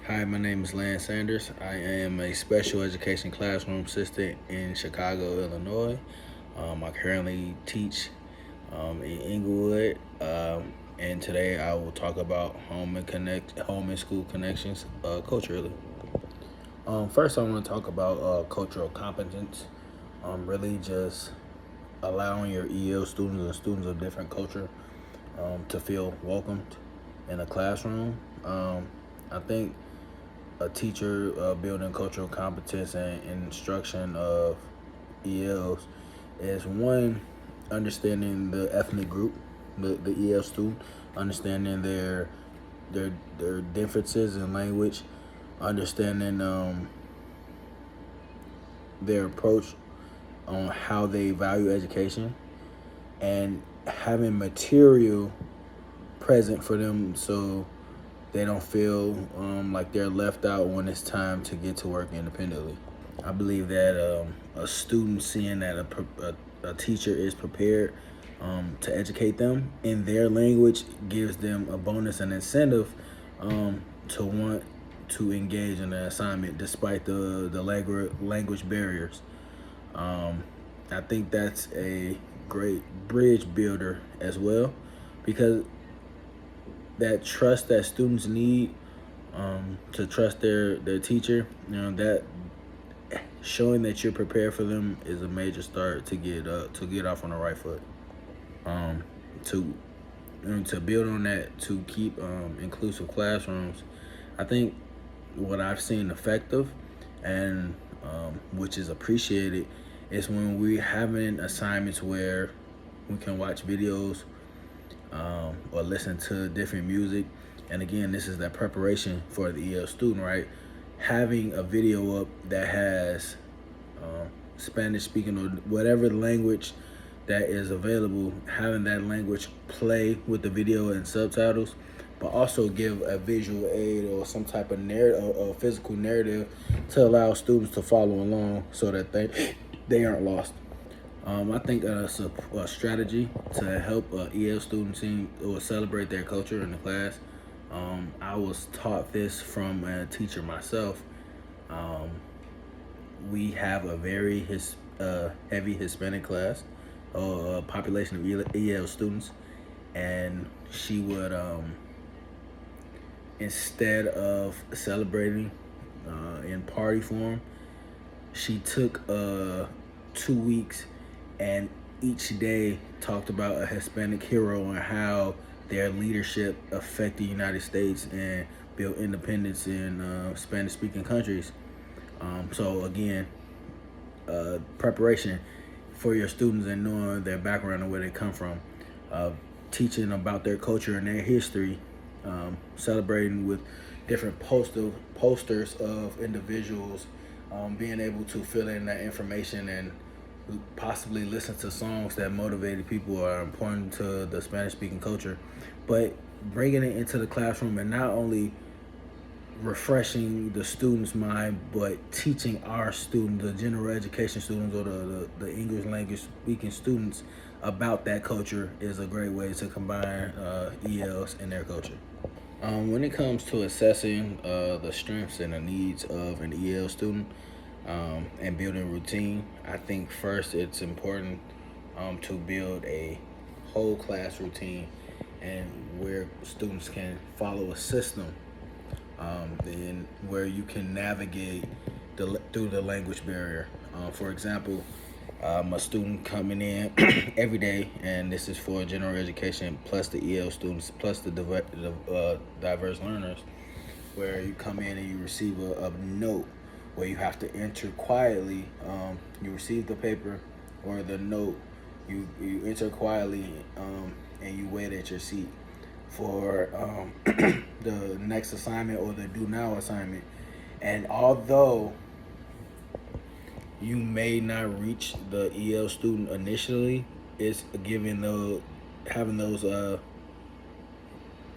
Hi, my name is Lance Sanders. I am a special education classroom assistant in Chicago, Illinois. I currently teach in Inglewood, and today I will talk about home and school connections culturally. First, I want to talk about cultural competence. Really, just allowing your EL students and students of different culture to feel welcomed in a classroom. I think a teacher building cultural competence and instruction of ELs is one, understanding the ethnic group, the EL student, understanding their differences in language, understanding their approach on how they value education, and having material present for them so they don't feel like they're left out when it's time to get to work independently. I believe that a student seeing that a teacher is prepared to educate them in their language gives them a bonus and incentive to want to engage in the assignment despite the language barriers. Um, I think that's a great bridge builder as well, because that trust that students need to trust their teacher, that showing that you're prepared for them is a major start to get off on the right foot. Um, to to build on that, to keep inclusive classrooms, I think what I've seen effective and which is appreciated is when we having assignments where we can watch videos or listen to different music. And again, this is that preparation for the EL student, right? Having a video up that has Spanish speaking or whatever language that is available, having that language play with the video and subtitles, but also give a visual aid or some type of narrative or physical narrative to allow students to follow along so that they aren't lost. I think it's a strategy to help EL students seem or celebrate their culture in the class. I was taught this from a teacher myself. Um, we have a very heavy Hispanic class, population of EL students, and she would, instead of celebrating in party form, she took 2 weeks and each day talked about a Hispanic hero and how their leadership affected the United States and built independence in Spanish-speaking countries. So again, preparation for your students and knowing their background and where they come from, uh, teaching about their culture and their history, celebrating with different posters of individuals, being able to fill in that information and possibly listen to songs that motivated people or are important to the Spanish speaking culture, but bringing it into the classroom and not only refreshing the students' mind, but teaching our students, the general education students or the English language speaking students about that culture is a great way to combine ELs and their culture. When it comes to assessing the strengths and the needs of an EL student and building routine, I think first it's important to build a whole class routine and where students can follow a system and where you can navigate through the language barrier. For example, a student coming in every day, and this is for general education plus the EL students plus the diverse learners, where you come in and you receive a note where you have to enter quietly. You receive the paper or the note, you enter quietly, and you wait at your seat for the next assignment or the do now assignment. And although you may not reach the EL student initially, it's giving the having those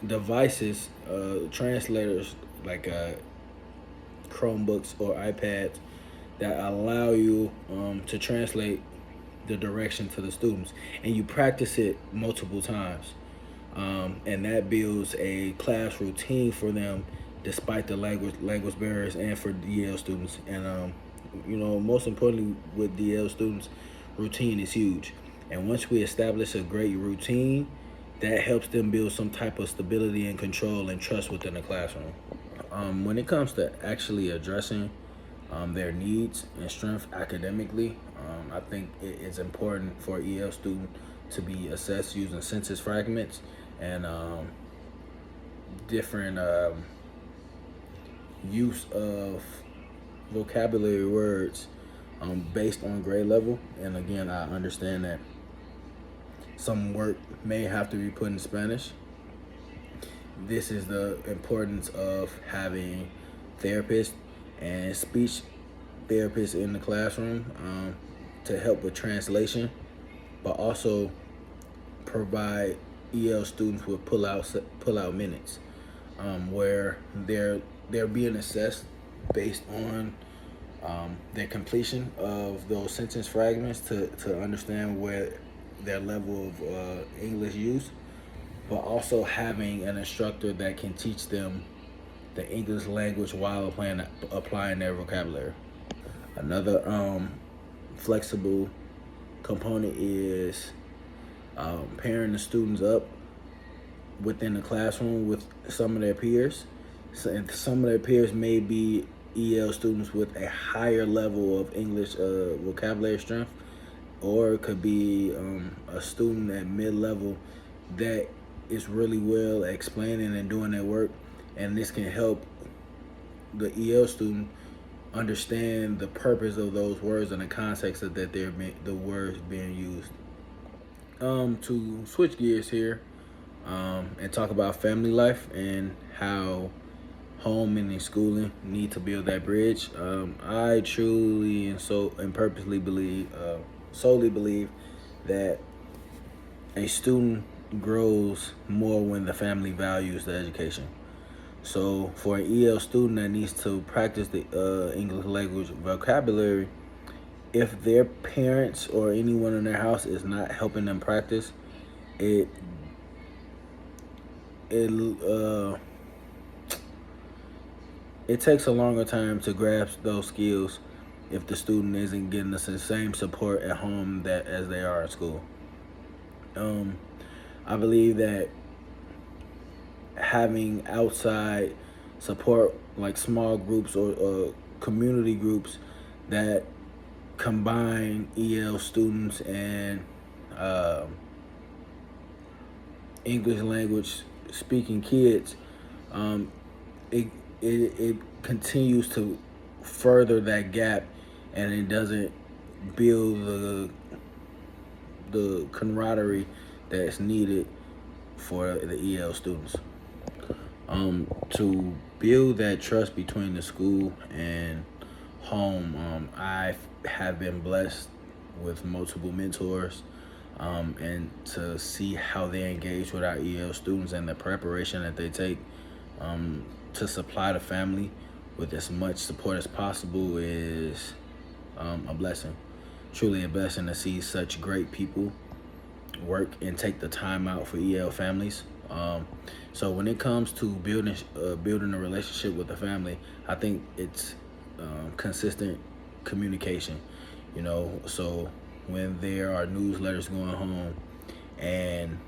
devices, translators like Chromebooks or iPads that allow you to translate the direction to the students, and you practice it multiple times, and that builds a class routine for them despite the language barriers, and for DL students. And most importantly, with DL students, routine is huge. And once we establish a great routine, that helps them build some type of stability and control and trust within the classroom. When it comes to actually addressing their needs and strength academically, I think it's important for EL student to be assessed using census fragments and different use of vocabulary words based on grade level. And again, I understand that some work may have to be put in Spanish. This is the importance of having therapists and speech therapists in the classroom to help with translation, but also provide EL students with pull out minutes where they're being assessed based on their completion of those sentence fragments to understand where their level of English use, but also having an instructor that can teach them the English language while applying their vocabulary. Another flexible component is pairing the students up within the classroom with some of their peers. So, and some of their peers may be EL students with a higher level of English vocabulary strength, or it could be a student at mid-level that is really well explaining and doing their work, and this can help the EL student understand the purpose of those words and the context of that the words being used. To switch gears here and talk about family life and how home and schooling need to build that bridge. I truly and purposely solely believe that a student grows more when the family values the education. So for an EL student that needs to practice the English language vocabulary, if their parents or anyone in their house is not helping them practice, it takes a longer time to grasp those skills if the student isn't getting the same support at home as they are at school. I believe that having outside support like small groups or community groups that combine EL students and English language speaking kids, it continues to further that gap, and it doesn't build the camaraderie that's needed for the EL students. To build that trust between the school and home, I have been blessed with multiple mentors, and to see how they engage with our EL students and the preparation that they take to supply the family with as much support as possible is a blessing. Truly a blessing to see such great people work and take the time out for EL families. So when it comes to building a relationship with the family, I think it's consistent communication. So when there are newsletters going home, and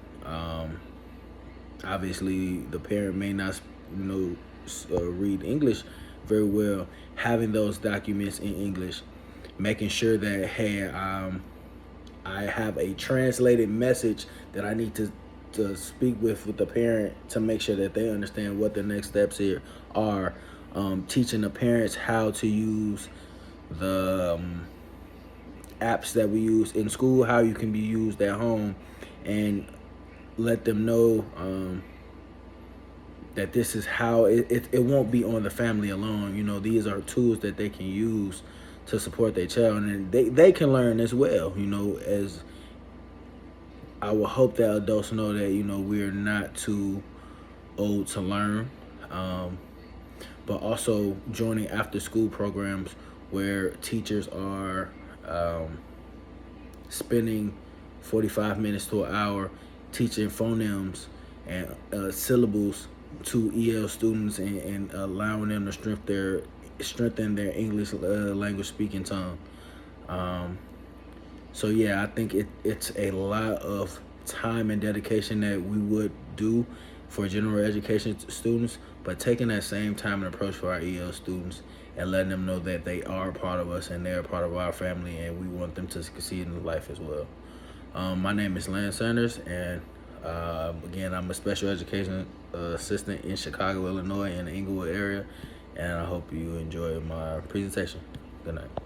obviously the parent may not read English very well, having those documents in English, making sure that, hey, I have a translated message that I need to speak with the parent to make sure that they understand what the next steps here are. Teaching the parents how to use the apps that we use in school, how you can be used at home, and let them know that this is how it won't be on the family alone. These are tools that they can use to support their child, and they can learn as well. As I will hope that adults know that we're not too old to learn, but also joining after school programs where teachers are spending 45 minutes to an hour teaching phonemes and syllables to EL students and allowing them to strengthen their English language speaking tongue. So yeah, I think it's a lot of time and dedication that we would do for general education students, but taking that same time and approach for our EL students and letting them know that they are a part of us and they're a part of our family, and we want them to succeed in life as well. My name is Lance Sanders, and again, I'm a special education assistant in Chicago, Illinois, in the Inglewood area, and I hope you enjoy my presentation. Good night.